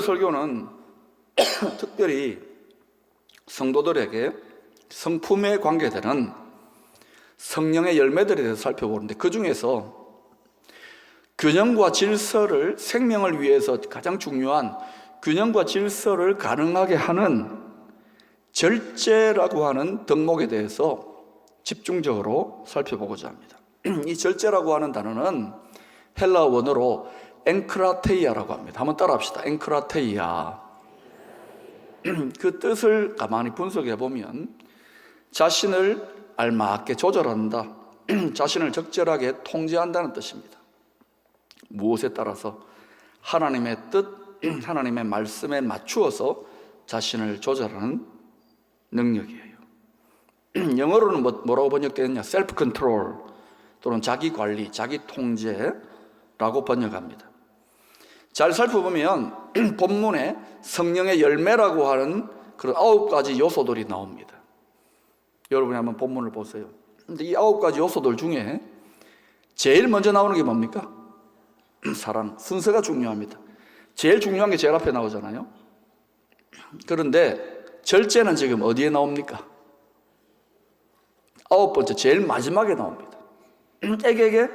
설교는 특별히 성도들에게 성품에 관계되는 성령의 열매들에 대해서 살펴보는데, 그 중에서 균형과 질서를, 생명을 위해서 가장 중요한 균형과 질서를 가능하게 하는 절제라고 하는 덕목에 대해서 집중적으로 살펴보고자 합니다. 이 절제라고 하는 단어는 헬라어 원어로 엔크라테이아라고 합니다. 한번 따라합시다. 엔크라테이아. 그 뜻을 가만히 분석해 보면 자신을 알맞게 조절한다, 자신을 적절하게 통제한다는 뜻입니다. 무엇에 따라서? 하나님의 뜻, 하나님의 말씀에 맞추어서 자신을 조절하는 능력이에요. 영어로는 뭐라고 번역되느냐? 셀프 컨트롤 또는 자기 관리, 자기 통제라고 번역합니다. 잘 살펴보면 본문에 성령의 열매라고 하는 그런 9가지 요소들이 나옵니다. 여러분이 한번 본문을 보세요. 근데 이 9가지 요소들 중에 제일 먼저 나오는 게 뭡니까? 사랑. 순서가 중요합니다. 제일 중요한 게 제일 앞에 나오잖아요. 그런데 절제는 지금 어디에 나옵니까? 9번째, 제일 마지막에 나옵니다. 에게게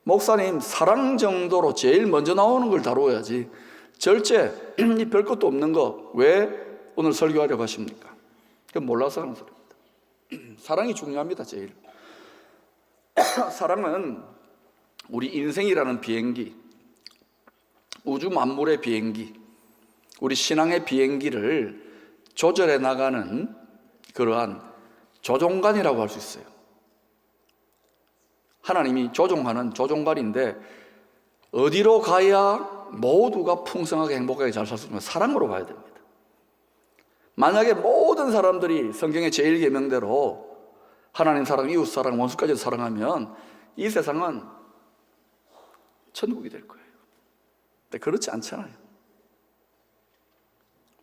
목사님, 사랑 정도로 제일 먼저 나오는 걸 다루어야지 절제, 이 별것도 없는 거 왜 오늘 설교하려고 하십니까? 그건 몰라서 하는 소리입니다. 사랑이 중요합니다. 제일 사랑은 우리 인생이라는 비행기, 우주 만물의 비행기, 우리 신앙의 비행기를 조절해 나가는 그러한 조종관이라고 할 수 있어요. 하나님이 조종하는 조종관인데, 어디로 가야 모두가 풍성하게 행복하게 잘 살 수 있는? 사랑으로 가야 됩니다. 만약에 모든 사람들이 성경의 제일 계명대로 하나님 사랑, 이웃 사랑, 원수까지 사랑하면 이 세상은 천국이 될 거예요. 근데 그렇지 않잖아요.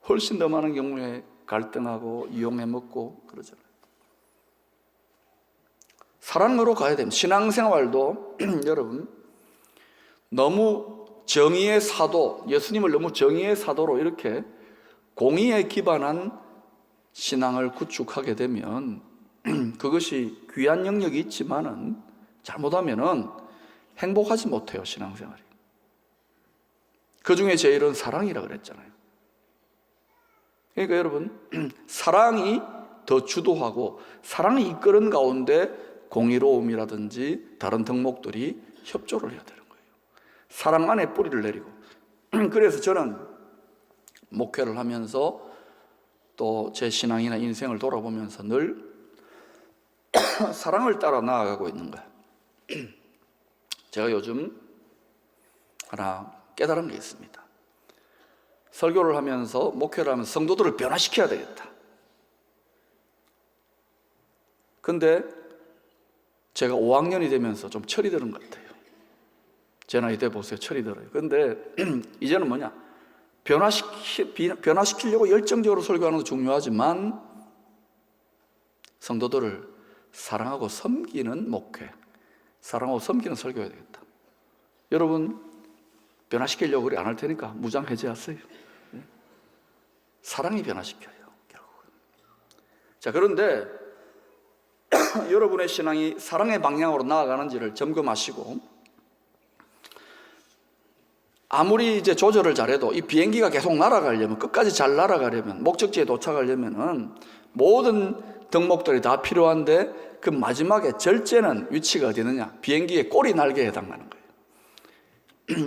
훨씬 더 많은 경우에 갈등하고 이용해 먹고 그러잖아요. 사랑으로 가야 됩니다. 신앙생활도 여러분, 너무 정의의 사도, 예수님을 너무 정의의 사도로 이렇게 공의에 기반한 신앙을 구축하게 되면 그것이 귀한 영역이 있지만은 잘못하면은 행복하지 못해요, 신앙생활이. 그 중에 제일은 사랑이라 그랬잖아요. 그러니까 여러분, 사랑이 더 주도하고 사랑이 이끄는 가운데 공의로움이라든지 다른 덕목들이 협조를 해야 되는 거예요. 사랑 안에 뿌리를 내리고. 그래서 저는 목회를 하면서 또 제 신앙이나 인생을 돌아보면서 늘 사랑을 따라 나아가고 있는 거예요. 제가 요즘 하나 깨달은 게 있습니다. 설교를 하면서, 목회를 하면서 성도들을 변화시켜야 되겠다. 근데 제가 5학년이 되면서 좀 철이 드는 것 같아요. 제 나이 때 보세요. 철이 들어요. 근데 이제는 뭐냐? 변화시키려고 열정적으로 설교하는 것도 중요하지만 성도들을 사랑하고 섬기는 목회, 사랑하고 섬기는 설교해야 되겠다. 여러분, 변화시키려고 그래 안 할 테니까 무장 해제하세요. 사랑이 변화시켜요, 결국은. 자, 그런데 여러분의 신앙이 사랑의 방향으로 나아가는지를 점검하시고, 아무리 이제 조절을 잘해도 이 비행기가 계속 날아가려면, 끝까지 잘 날아가려면, 목적지에 도착하려면은 모든 덕목들이 다 필요한데, 그 마지막에 절제는 위치가 어디 있느냐? 비행기의 꼬리 날개에 해당하는 거예요.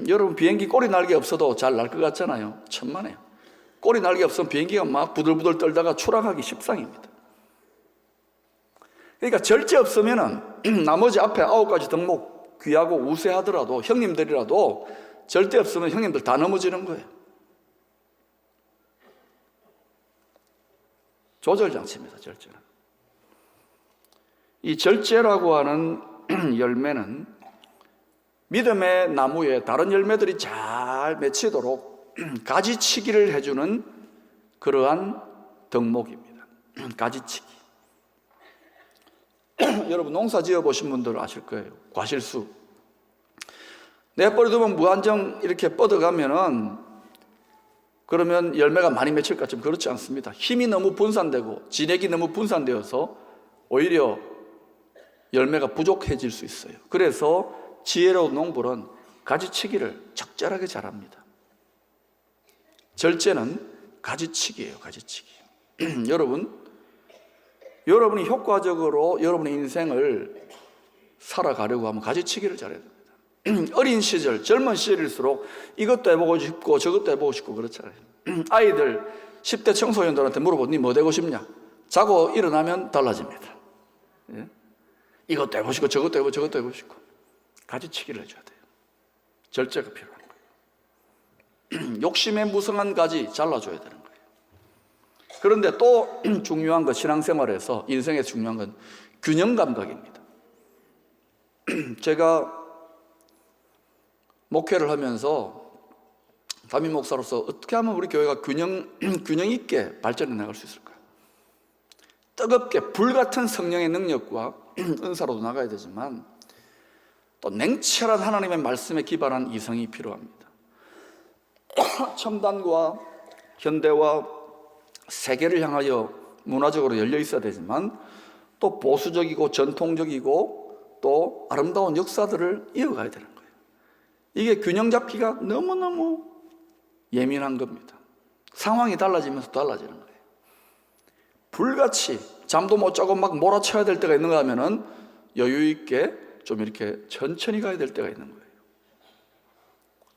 여러분, 비행기 꼬리 날개 없어도 잘 날 것 같잖아요. 천만에요. 꼬리 날개 없으면 비행기가 막 부들부들 떨다가 추락하기 십상입니다. 그러니까 절제 없으면은 나머지 앞에 9가지 덕목 귀하고 우세하더라도, 형님들이라도 절대 없으면 형님들 다 넘어지는 거예요. 조절장치입니다, 절제는. 이 절제라고 하는 열매는 믿음의 나무에 다른 열매들이 잘 맺히도록 가지치기를 해주는 그러한 덕목입니다. 가지치기. 여러분, 농사 지어 보신 분들 아실 거예요. 그러면 열매가 많이 맺힐까? 좀 그렇지 않습니다. 힘이 너무 분산되고 진액이 너무 분산되어서 오히려 열매가 부족해질 수 있어요. 그래서 지혜로운 농부는 가지치기를 적절하게 잘합니다. 절제는 가지치기예요, 가지치기. 여러분이 효과적으로 여러분의 인생을 살아가려고 하면 가지치기를 잘해야 됩니다. 어린 시절, 젊은 시절일수록 이것도 해보고 싶고 저것도 해보고 싶고 그렇잖아요. 아이들 10대 청소년들한테 물어보면 니 뭐 되고 싶냐? 자고 일어나면 달라집니다. 예? 이것도 해보고 싶고 저것도 해보고 저것도 해보고 싶고 가지치기를 해줘야 돼요. 절제가 필요한 거예요. 욕심에 무성한 가지 잘라줘야 되는 거예요. 그런데 또 중요한 건 신앙생활에서 인생에서 중요한 건 균형 감각입니다. 제가 목회를 하면서 담임 목사로서 어떻게 하면 우리 교회가 균형 있게 발전해 나갈 수 있을까요? 뜨겁게 불같은 성령의 능력과 은사로도 나가야 되지만 또 냉철한 하나님의 말씀에 기반한 이성이 필요합니다. 첨단과 현대와 세계를 향하여 문화적으로 열려 있어야 되지만 또 보수적이고 전통적이고 또 아름다운 역사들을 이어가야 되는 거예요. 이게 균형 잡기가 너무너무 예민한 겁니다. 상황이 달라지면서 달라지는 거예요. 불같이 잠도 못 자고 막 몰아쳐야 될 때가 있는가 하면은 여유 있게 좀 이렇게 천천히 가야 될 때가 있는 거예요.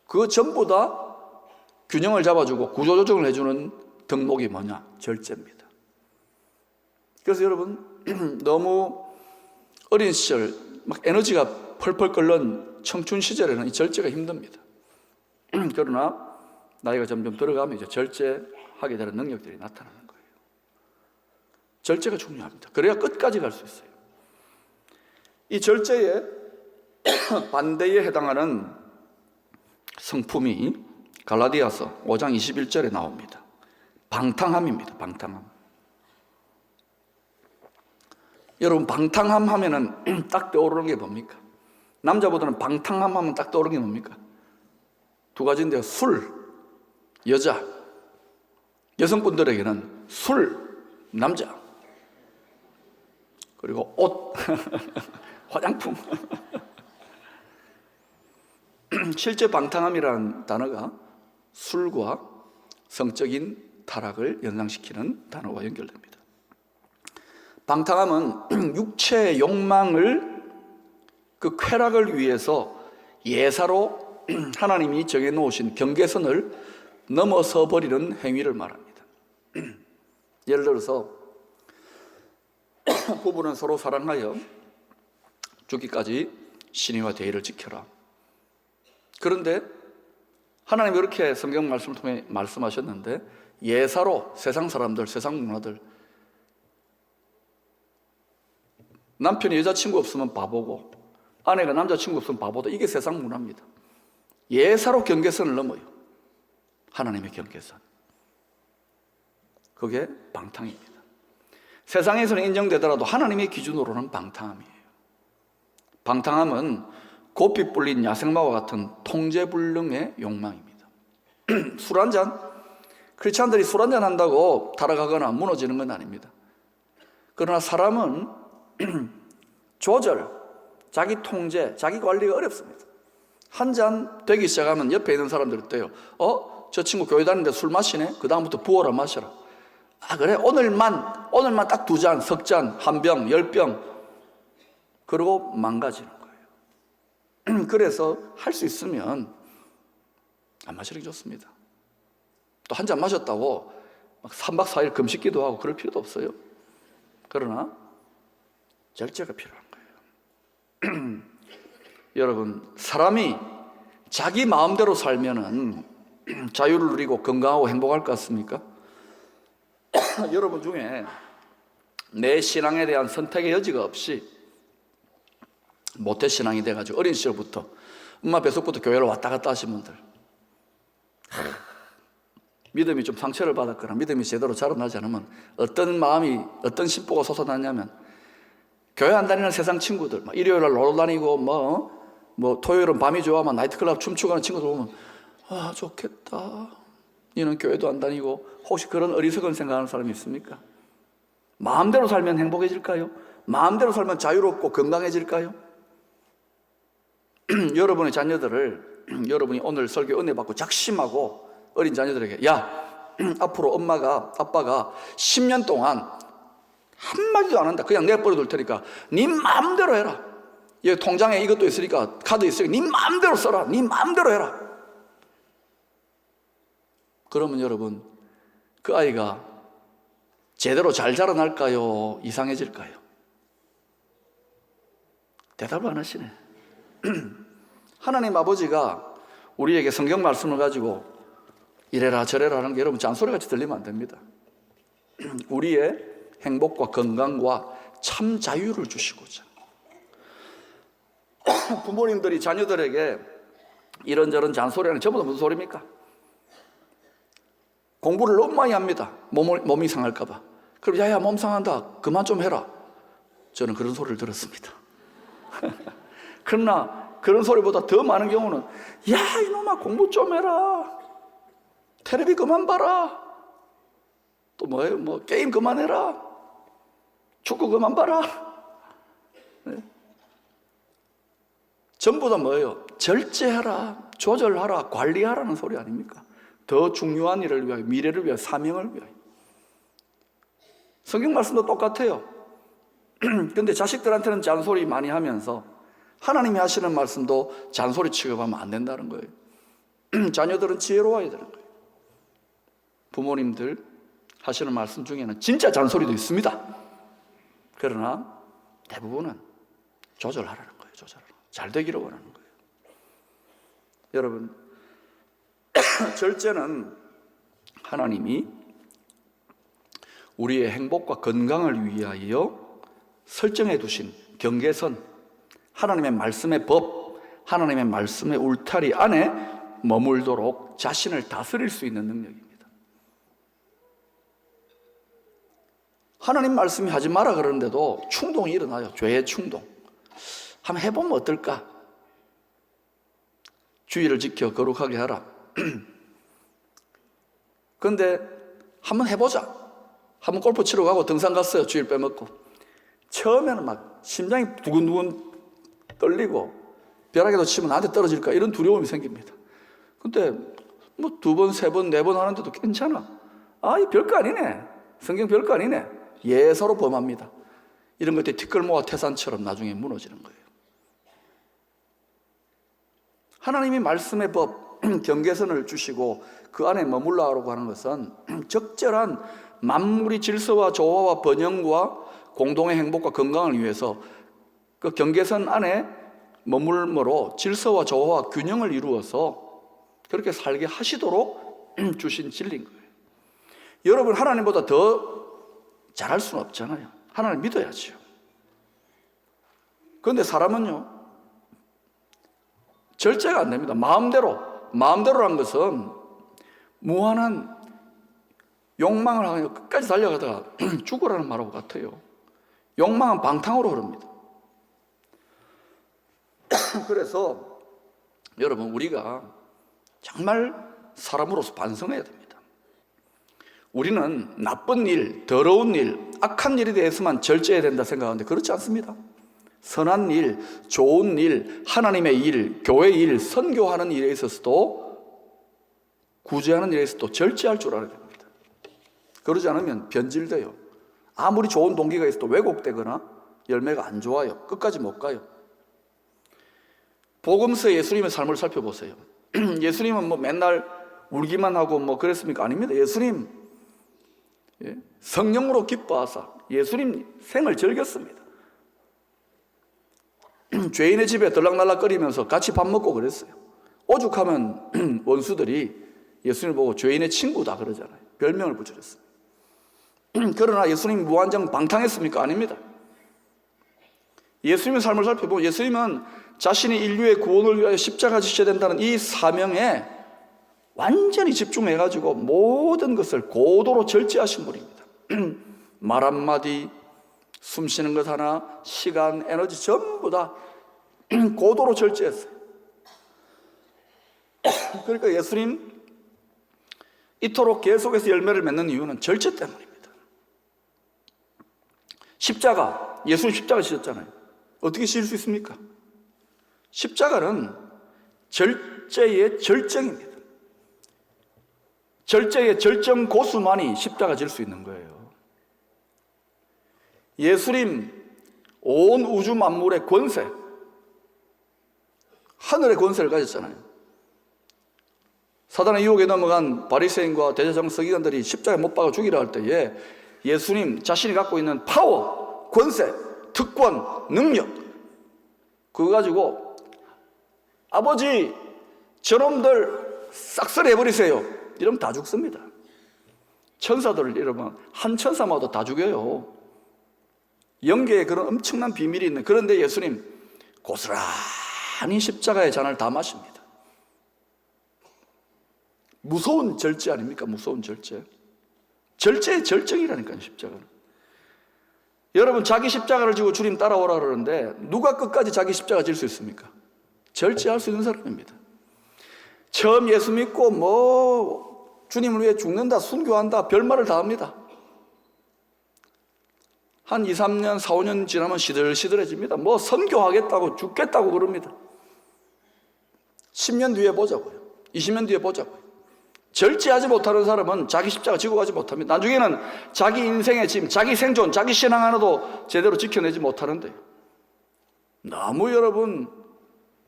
그 전부 다 균형을 잡아주고 구조조정을 해주는 덕목이 뭐냐? 절제입니다. 그래서 여러분 너무 어린 시절 막 에너지가 펄펄 끓는 청춘 시절에는 이 절제가 힘듭니다. 그러나 나이가 점점 들어가면 이제 절제하게 되는 능력들이 나타나는 거예요. 절제가 중요합니다. 그래야 끝까지 갈 수 있어요. 이 절제의 반대에 해당하는 성품이 갈라디아서 5장 21절에 나옵니다. 방탕함입니다. 방탕함. 여러분 방탕함 하면은 딱 떠오르는 게 뭡니까? 남자보다는 방탕함 하면 딱 떠오르는 게 뭡니까? 두 가지인데요. 술, 여자. 여성분들에게는 술, 남자. 그리고 옷, 화장품. 실제 방탕함이라는 단어가 술과 성적인 타락을 연상시키는 단어와 연결됩니다. 방탕함은 육체의 욕망을 그 쾌락을 위해서 예사로 하나님이 정해놓으신 경계선을 넘어서 버리는 행위를 말합니다. 예를 들어서 부부는 서로 사랑하여 죽기까지 신의와 대의를 지켜라. 그런데 하나님이 이렇게 성경 말씀을 통해 말씀하셨는데 예사로 세상 사람들, 세상 문화들 남편이 여자친구 없으면 바보고 아내가 남자친구 없으면 바보다. 이게 세상 문화입니다. 예사로 경계선을 넘어요. 하나님의 경계선. 그게 방탕입니다. 세상에서는 인정되더라도 하나님의 기준으로는 방탕함이에요. 방탕함은 고삐 뿔린 야생마와 같은 통제불능의 욕망입니다. 술 한잔, 크리스찬들이 술 한잔 한다고 타락하거나 무너지는 건 아닙니다. 그러나 사람은 조절, 자기 통제, 자기 관리가 어렵습니다. 한 잔 되기 시작하면 옆에 있는 사람들이 어때요? 저 친구 교회 다니는데 술 마시네? 그 다음부터 부어라 마셔라. 아 그래? 오늘만 딱 2잔, 석 잔, 한 병, 10병 그러고 망가지는 거예요. 그래서 할 수 있으면 안 마시는 게 좋습니다. 또 한 잔 마셨다고 막 3박 4일 금식 기도하고 그럴 필요도 없어요. 그러나 절제가 필요한 거예요. 여러분, 사람이 자기 마음대로 살면은 자유를 누리고 건강하고 행복할 것 같습니까? 여러분 중에 내 신앙에 대한 선택의 여지가 없이 모태신앙이 돼가지고 어린 시절부터 엄마 뱃속부터 교회를 왔다 갔다 하신 분들, 믿음이 좀 상처를 받았거나 믿음이 제대로 자라나지 않으면 어떤 마음이, 어떤 심보가 솟아나냐면 교회 안 다니는 세상 친구들, 일요일날 놀러 다니고 뭐 토요일은 밤이 좋아하면 나이트클럽 춤추고 하는 친구들 보면 아 좋겠다. 너는 교회도 안 다니고. 혹시 그런 어리석은 생각하는 사람이 있습니까? 마음대로 살면 행복해질까요? 마음대로 살면 자유롭고 건강해질까요? 여러분의 자녀들을 여러분이 오늘 설교 은혜 받고 작심하고 어린 자녀들에게, 야, 앞으로 아빠가 10년 동안 한마디도 안 한다. 그냥 내버려 둘 테니까 네 마음대로 해라. 여기 통장에 이것도 있으니까, 카드 있으니까 네 마음대로 써라. 네 마음대로 해라. 그러면 여러분, 그 아이가 제대로 잘 자라날까요? 이상해질까요? 대답을 안 하시네. 하나님 아버지가 우리에게 성경 말씀을 가지고 이래라 저래라 하는 게 여러분 잔소리같이 들리면 안 됩니다. 우리의 행복과 건강과 참 자유를 주시고자. 부모님들이 자녀들에게 이런저런 잔소리하는 게 전부 다 무슨 소리입니까? 공부를 너무 많이 합니다. 몸이 상할까 봐. 그럼 야야 몸 상한다. 그만 좀 해라. 저는 그런 소리를 들었습니다. 그러나 그런 소리보다 더 많은 경우는 야 이놈아 공부 좀 해라. 텔레비 그만 봐라. 또 뭐예요? 뭐 게임 그만해라. 축구 그만 봐라. 네. 전부 다 뭐예요? 절제하라, 조절하라, 관리하라는 소리 아닙니까? 더 중요한 일을 위하여, 미래를 위하여, 사명을 위하여. 성경 말씀도 똑같아요. 그런데 자식들한테는 잔소리 많이 하면서 하나님이 하시는 말씀도 잔소리 취급하면 안 된다는 거예요. 자녀들은 지혜로워야 되는 거예요. 부모님들 하시는 말씀 중에는 진짜 잔소리도 있습니다. 그러나 대부분은 조절하라는 거예요. 조절하라. 잘 되기를 원하는 거예요. 여러분, 절제는 하나님이 우리의 행복과 건강을 위하여 설정해 두신 경계선, 하나님의 말씀의 법, 하나님의 말씀의 울타리 안에 머물도록 자신을 다스릴 수 있는 능력입니다. 하나님 말씀이 하지 마라 그러는데도 충동이 일어나요. 죄의 충동. 한번 해보면 어떨까? 주의를 지켜 거룩하게 하라. 그런데 한번 해보자. 한번 골프 치러 가고 등산 갔어요. 주일 빼먹고. 처음에는 막 심장이 두근두근 떨리고 벼락에도 치면 나한테 떨어질까 이런 두려움이 생깁니다. 근데 뭐 2번, 3번, 4번 하는데도 괜찮아. 아, 이 별거 아니네. 성경 별거 아니네. 예사로 범합니다. 이런 것들이 티끌모아 태산처럼 나중에 무너지는 거예요. 하나님이 말씀의 법, 경계선을 주시고 그 안에 머물러라고 하는 것은 적절한 만물의 질서와 조화와 번영과 공동의 행복과 건강을 위해서 그 경계선 안에 머물므로 질서와 조화와 균형을 이루어서 그렇게 살게 하시도록 주신 진리인 거예요. 여러분, 하나님보다 더 잘할 수는 없잖아요. 하나님 믿어야죠. 그런데 사람은요, 절제가 안 됩니다. 마음대로란 것은 무한한 욕망을 하며 끝까지 달려가다가 죽으라는 말하고 같아요. 욕망은 방탕으로 흐릅니다. 그래서 여러분, 우리가 정말 사람으로서 반성해야 됩니다. 우리는 나쁜 일, 더러운 일, 악한 일에 대해서만 절제해야 된다 생각하는데 그렇지 않습니다. 선한 일, 좋은 일, 하나님의 일, 교회 일, 선교하는 일에 있어서도, 구제하는 일에 있어서도 절제할 줄 알아야 됩니다. 그러지 않으면 변질돼요. 아무리 좋은 동기가 있어도 왜곡되거나 열매가 안 좋아요. 끝까지 못 가요. 복음서의 예수님의 삶을 살펴보세요. 예수님은 뭐 맨날 울기만 하고 뭐 그랬습니까? 아닙니다. 예수님 성령으로 기뻐하사 예수님 생을 즐겼습니다. 죄인의 집에 들락날락거리면서 같이 밥 먹고 그랬어요. 오죽하면 원수들이 예수님을 보고 죄인의 친구다 그러잖아요. 별명을 붙여줬어요. 그러나 예수님이 무한정 방탕했습니까? 아닙니다. 예수님의 삶을 살펴보면 예수님은 자신이 인류의 구원을 위하여 십자가 지셔야 된다는 이 사명에 완전히 집중해가지고 모든 것을 고도로 절제하신 분입니다. 말 한마디, 숨 쉬는 것 하나, 시간, 에너지 전부 다 고도로 절제했어요. 그러니까 예수님 이토록 계속해서 열매를 맺는 이유는 절제 때문입니다. 십자가, 예수는 십자가 지셨잖아요. 어떻게 지을 수 있습니까? 십자가는 절제의 절정입니다. 절제의 절정 고수만이 십자가 질 수 있는 거예요. 예수님 온 우주 만물의 권세, 하늘의 권세를 가졌잖아요. 사단의 유혹에 넘어간 바리새인과 대제사장 서기관들이 십자가에 못 박아 죽이라 할 때에 예수님 자신이 갖고 있는 파워, 권세, 특권, 능력, 그거 가지고 아버지 저놈들 싹쓸이 해버리세요 이러면 다 죽습니다. 천사들을 이러면 한 천사마다 다 죽여요. 영계에 그런 엄청난 비밀이 있는, 그런데 예수님 고스란히 십자가의 잔을 다 마십니다. 무서운 절제 아닙니까? 무서운 절제. 절제의 절정이라니까요, 십자가는. 여러분, 자기 십자가를 지고 주님 따라오라 그러는데 누가 끝까지 자기 십자가 질 수 있습니까? 절제할 수 있는 사람입니다. 처음 예수 믿고 뭐 주님을 위해 죽는다, 순교한다, 별말을 다 합니다. 한 2, 3년, 4, 5년 지나면 시들시들해집니다. 뭐 선교하겠다고 죽겠다고 그럽니다. 10년 뒤에 보자고요. 20년 뒤에 보자고요. 절제하지 못하는 사람은 자기 십자가 지고 가지 못합니다. 나중에는 자기 인생의 짐, 자기 생존, 자기 신앙 하나도 제대로 지켜내지 못하는데, 너무 여러분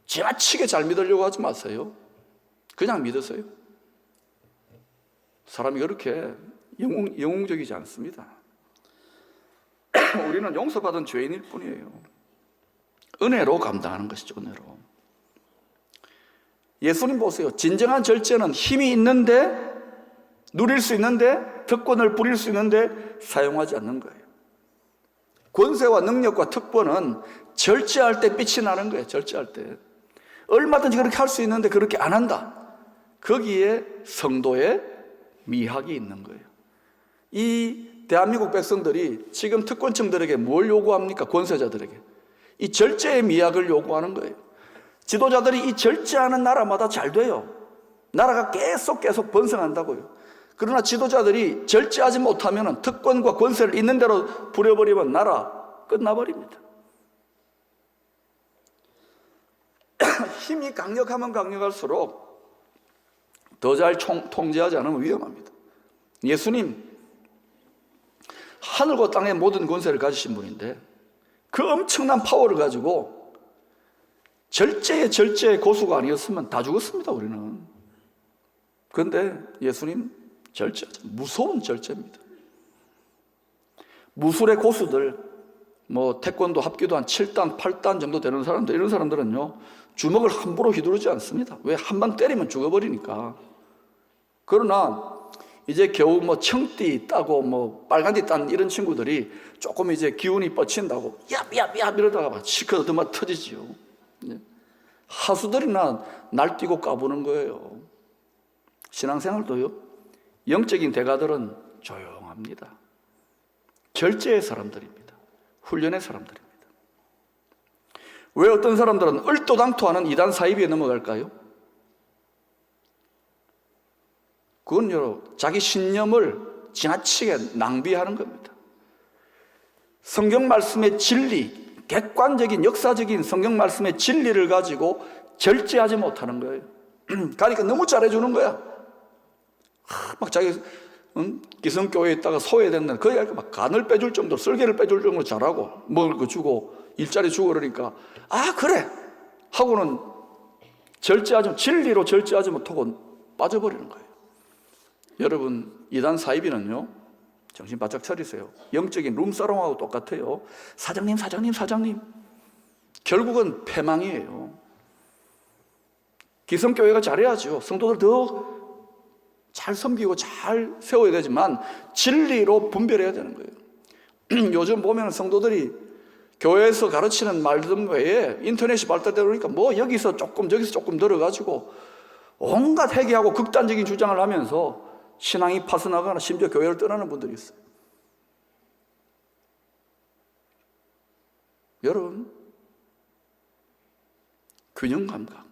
지나치게 잘 믿으려고 하지 마세요. 그냥 믿으세요. 사람이 그렇게 영웅적이지 않습니다. 우리는 용서받은 죄인일 뿐이에요. 은혜로 감당하는 것이죠, 은혜로. 예수님 보세요. 진정한 절제는 힘이 있는데, 누릴 수 있는데, 특권을 부릴 수 있는데 사용하지 않는 거예요. 권세와 능력과 특권은 절제할 때 빛이 나는 거예요. 절제할 때. 얼마든지 그렇게 할 수 있는데 그렇게 안 한다. 거기에 성도의 미학이 있는 거예요. 이 대한민국 백성들이 지금 특권층들에게 뭘 요구합니까? 권세자들에게. 이 절제의 미학을 요구하는 거예요. 지도자들이 이 절제하는 나라마다 잘 돼요. 나라가 계속 번성한다고요. 그러나 지도자들이 절제하지 못하면 특권과 권세를 있는 대로 부려버리면 나라 끝나버립니다. 힘이 강력하면 강력할수록 더 잘 통제하지 않으면 위험합니다. 예수님 하늘과 땅의 모든 권세를 가지신 분인데 그 엄청난 파워를 가지고 절제의 고수가 아니었으면 다 죽었습니다. 우리는. 그런데 예수님 절제하죠. 무서운 절제입니다. 무술의 고수들, 뭐 태권도 합기도 한 7단, 8단 정도 되는 사람들, 이런 사람들은요 주먹을 함부로 휘두르지 않습니다. 왜? 한 방 때리면 죽어버리니까. 그러나 이제 겨우 뭐 청띠 따고 뭐 빨간띠 딴 이런 친구들이 조금 이제 기운이 뻗친다고 얍 이러다가 막 시커 더만 터지지요. 하수들이나 날뛰고 까부는 거예요. 신앙생활도요, 영적인 대가들은 조용합니다. 절제의 사람들입니다. 훈련의 사람들입니다. 왜 어떤 사람들은 얼토당토하는 이단 사이비에 넘어갈까요? 그건요, 자기 신념을 지나치게 낭비하는 겁니다. 성경 말씀의 진리, 객관적인 역사적인 성경 말씀의 진리를 가지고 절제하지 못하는 거예요. 그러니까 너무 잘해주는 거야. 막 자기 기성교회에 있다가 소외됐는, 거기 막 간을 빼줄 정도로, 쓸개를 빼줄 정도로 잘하고 먹을 거 주고 일자리 주고 그러니까 아 그래 하고는 진리로 절제하지 못하고 빠져버리는 거예요. 여러분, 이단 사이비는요, 정신 바짝 차리세요. 영적인 룸사롱하고 똑같아요. 사장님 결국은 패망이에요. 기성교회가 잘해야죠. 성도들 더 잘 섬기고 잘 세워야 되지만 진리로 분별해야 되는 거예요. 요즘 보면 성도들이 교회에서 가르치는 말씀 외에 인터넷이 발달되다 보니까 뭐 여기서 조금 저기서 조금 들어가지고 온갖 회개하고 극단적인 주장을 하면서 신앙이 파선하거나 심지어 교회를 떠나는 분들이 있어요. 여러분, 균형 감각.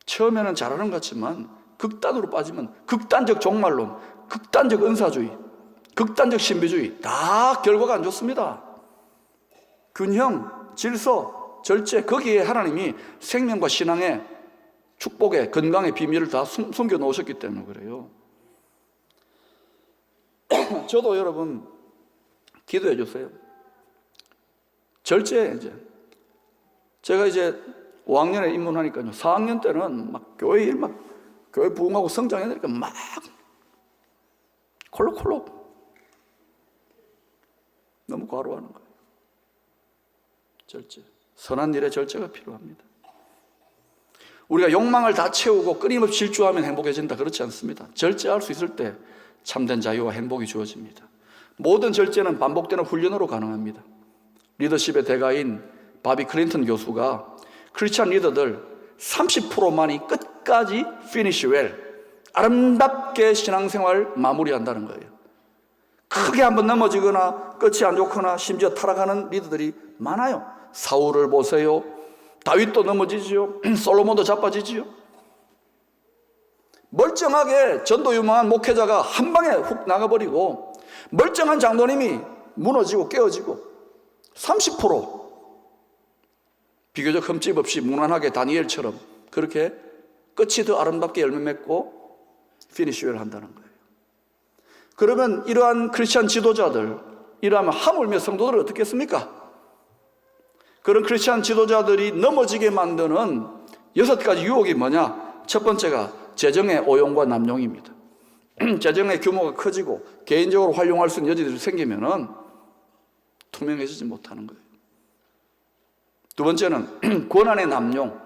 처음에는 잘하는 것 같지만 극단으로 빠지면 극단적 종말론, 극단적 은사주의, 극단적 신비주의 다 결과가 안 좋습니다. 균형, 질서, 절제, 거기에 하나님이 생명과 신앙의 축복의 건강의 비밀을 다 숨겨 놓으셨기 때문에 그래요. 저도 여러분 기도해 주세요. 절제. 이제 제가 이제 5학년에 입문하니까요, 4학년 때는 막 교회 일 막 교회 부흥하고 성장해야 되니까 막 콜록콜록 너무 과로하는 거예요. 절제, 선한 일에 절제가 필요합니다. 우리가 욕망을 다 채우고 끊임없이 질주하면 행복해진다, 그렇지 않습니다. 절제할 수 있을 때 참된 자유와 행복이 주어집니다. 모든 절제는 반복되는 훈련으로 가능합니다. 리더십의 대가인 바비 클린턴 교수가 크리스찬 리더들 30%만이 끝까지 finish well, 아름답게 신앙생활 마무리한다는 거예요. 크게 한번 넘어지거나 끝이 안 좋거나 심지어 타락하는 리더들이 많아요. 사울을 보세요. 다윗도 넘어지지요. 솔로몬도 자빠지지요. 멀쩡하게 전도 유망한 목회자가 한 방에 훅 나가버리고 멀쩡한 장로님이 무너지고 깨어지고 30% 비교적 흠집 없이 무난하게 다니엘처럼 그렇게 끝이 더 아름답게 열매 맺고 피니쉬를 한다는 거예요. 그러면 이러한 크리스찬 지도자들, 이러한 하물며 성도들을 어떻게 했습니까? 그런 크리스찬 지도자들이 넘어지게 만드는 6가지 유혹이 뭐냐? 첫 번째가 재정의 오용과 남용입니다. 재정의 규모가 커지고 개인적으로 활용할 수 있는 여지들이 생기면은 투명해지지 못하는 거예요. 두 번째는 권한의 남용.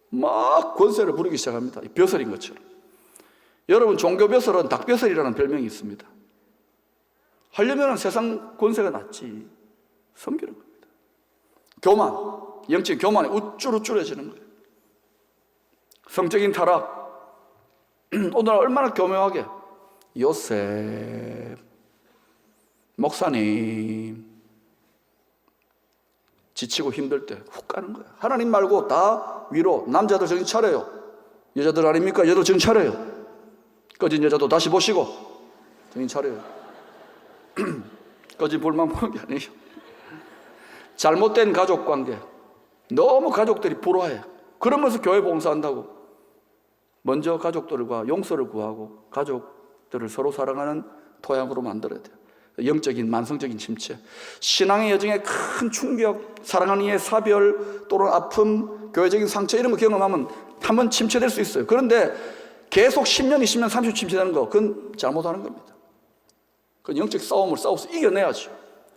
막 권세를 부리기 시작합니다. 벼슬인 것처럼. 여러분, 종교 벼슬은 닭벼슬이라는 별명이 있습니다. 하려면 세상 권세가 낫지. 섬기는 겁니다. 교만, 영적 교만이 우쭐우쭐해지는 거예요. 성적인 타락. 오늘 얼마나 교묘하게 요셉 목사님 지치고 힘들 때 훅 가는 거예요. 하나님 말고 다 위로. 남자들 정신 차려요. 여자들 아닙니까? 여자들 정신 차려요. 꺼진 여자도 다시 보시고 정신 차려요. 꺼진 불만 보는 게 아니에요. 잘못된 가족관계, 너무 가족들이 불화해. 그러면서 교회 봉사한다고 먼저 가족들과 용서를 구하고 가족들을 서로 사랑하는 토양으로 만들어야 돼요. 영적인 만성적인 침체, 신앙의 여정에 큰 충격, 사랑하는 이의 사별 또는 아픔, 교회적인 상처 이런 거 경험하면 한번 침체될 수 있어요. 그런데 계속 10년, 20년, 30년 침체되는 거, 그건 잘못하는 겁니다. 그건 영적 싸움을 싸워서 이겨내야죠.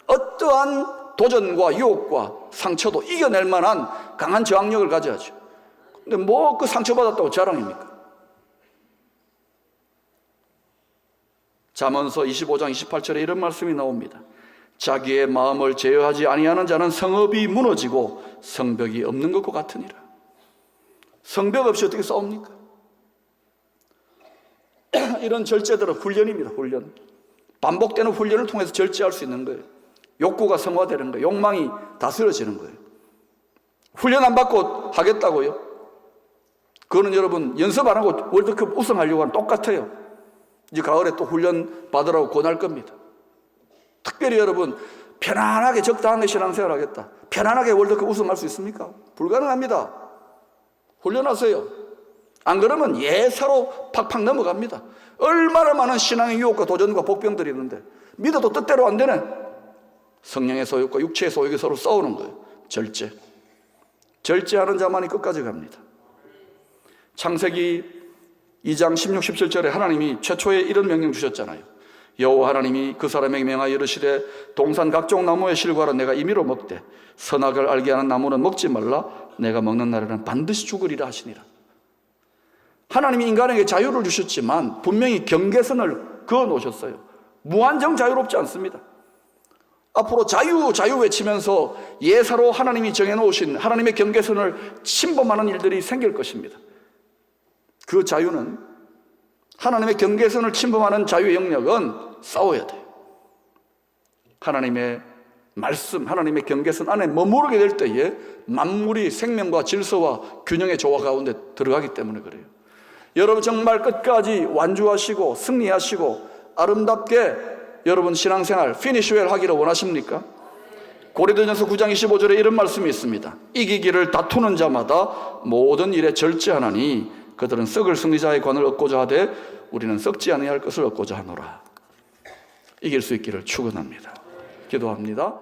어떠한 도전과 유혹과 상처도 이겨낼 만한 강한 저항력을 가져야죠. 근데 뭐 그 상처받았다고 자랑입니까? 잠언서 25장 28절에 이런 말씀이 나옵니다. 자기의 마음을 제어하지 아니하는 자는 성읍이 무너지고 성벽이 없는 것과 같으니라. 성벽 없이 어떻게 싸웁니까? 이런 절제들은 훈련입니다. 훈련. 반복되는 훈련을 통해서 절제할 수 있는 거예요. 욕구가 성화되는 거예요. 욕망이 다스려지는 거예요. 훈련 안 받고 하겠다고요? 그거는 여러분 연습 안 하고 월드컵 우승하려고 하는 똑같아요. 이제 가을에 또 훈련 받으라고 권할 겁니다. 특별히 여러분 편안하게 적당하게 신앙생활 하겠다, 편안하게 월드컵 우승할 수 있습니까? 불가능합니다. 훈련하세요. 안 그러면 예사로 팍팍 넘어갑니다. 얼마나 많은 신앙의 유혹과 도전과 복병들이 있는데 믿어도 뜻대로 안 되네. 성령의 소욕과 육체의 소욕이 서로 싸우는 거예요. 절제. 절제하는 자만이 끝까지 갑니다. 창세기 2장 16, 17절에 하나님이 최초에 이런 명령 주셨잖아요. 여호와 하나님이 그 사람에게 명하여 이르시되 동산 각종 나무의 실과를 내가 임의로 먹되 선악을 알게 하는 나무는 먹지 말라. 내가 먹는 날에는 반드시 죽으리라 하시니라. 하나님이 인간에게 자유를 주셨지만 분명히 경계선을 그어 놓으셨어요. 무한정 자유롭지 않습니다. 앞으로 자유 외치면서 예사로 하나님이 정해놓으신 하나님의 경계선을 침범하는 일들이 생길 것입니다. 그 자유는, 하나님의 경계선을 침범하는 자유의 영역은 싸워야 돼요. 하나님의 말씀, 하나님의 경계선 안에 머무르게 될 때에 만물이 생명과 질서와 균형의 조화 가운데 들어가기 때문에 그래요. 여러분 정말 끝까지 완주하시고 승리하시고 아름답게 여러분 신앙생활 피니시 웰 하기를 원하십니까? 고린도전서 9장 25절에 이런 말씀이 있습니다. 이기기를 다투는 자마다 모든 일에 절제하나니 그들은 썩을 승리자의 관을 얻고자 하되 우리는 썩지 아니할 것을 얻고자 하노라. 이길 수 있기를 축원합니다. 기도합니다.